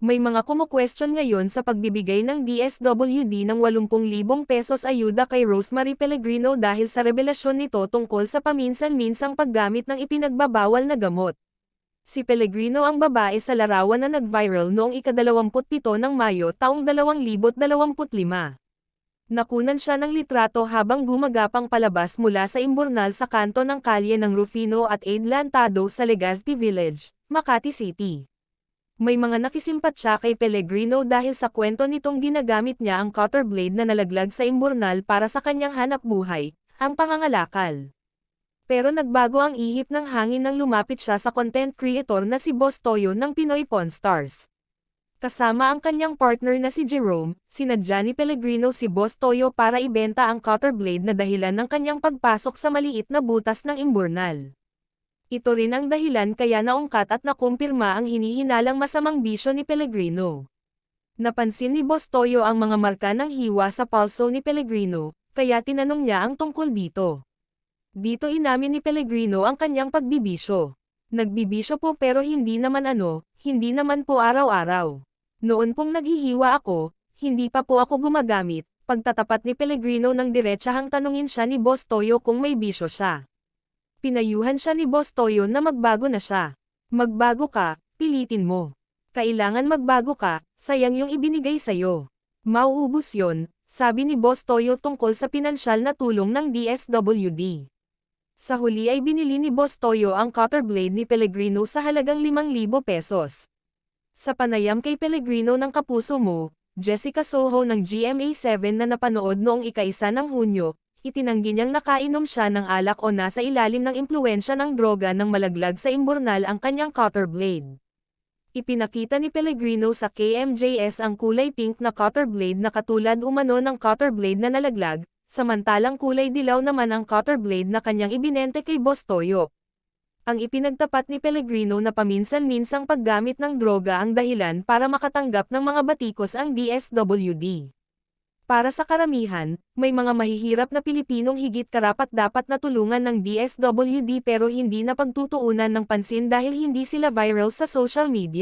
May mga kumu-question ngayon sa pagbibigay ng DSWD ng 80,000 pesos ayuda kay Rosemary Pellegrino dahil sa revelasyon nito tungkol sa paminsan-minsang paggamit ng ipinagbabawal na gamot. Si Pellegrino ang babae sa larawan na nag-viral noong ika-27 ng Mayo taong 2025. Nakunan siya ng litrato habang gumagapang palabas mula sa imburnal sa kanto ng kalye ng Rufino at Adelantado sa Legazpi Village, Makati City. May mga nakisimpatya kay Pellegrino dahil sa kwento nitong ginagamit niya ang cutter blade na nalaglag sa imburnal para sa kanyang hanapbuhay, ang pangangalakal. Pero nagbago ang ihip ng hangin nang lumapit siya sa content creator na si Boss Toyo ng Pinoy Pawn Stars. Kasama ang kanyang partner na si Jerome, sinadya ni Pellegrino si Boss Toyo para ibenta ang cutter blade na dahilan ng kanyang pagpasok sa maliit na butas ng imburnal. Ito rin ang dahilan kaya naungkat at nakumpirma ang hinihinalang masamang bisyo ni Pellegrino. Napansin ni Boss Toyo ang mga marka ng hiwa sa palso ni Pellegrino, kaya tinanong niya ang tungkol dito. Dito inamin ni Pellegrino ang kanyang pagbibisyo. Nagbibisyo po pero hindi naman hindi naman po araw-araw. Noon pong naghihiwa ako, hindi pa po ako gumagamit. Pagtatapat ni Pellegrino ng diretsahang tanungin siya ni Boss Toyo kung may bisyo siya. Pinayuhan siya ni Boss Toyo na magbago na siya. Magbago ka, pilitin mo. Kailangan magbago ka, sayang yung ibinigay sa'yo. Mauubos yon, sabi ni Boss Toyo tungkol sa pinansyal na tulong ng DSWD. Sa huli ay binili ni Boss Toyo ang cutter blade ni Pellegrino sa halagang 5,000 pesos. Sa panayam kay Pellegrino ng kapuso mo, Jessica Soho ng GMA7 na napanood noong ika-1 ng Hunyo, itinanggi niyang nakainom siya ng alak o nasa ilalim ng impluwensya ng droga nang malaglag sa imburnal ang kanyang cutter blade. Ipinakita ni Pellegrino sa KMJS ang kulay pink na cutter blade na katulad umano ng cutter blade na nalaglag, samantalang kulay dilaw naman ang cutter blade na kanyang ibinente kay Boss Toyo. Ang ipinagtapat ni Pellegrino na paminsan-minsang paggamit ng droga ang dahilan para makatanggap ng mga batikos ang DSWD. Para sa karamihan, may mga mahihirap na Pilipinong higit karapat-dapat na tulungan ng DSWD pero hindi na pagtutuunan ng pansin dahil hindi sila viral sa social media.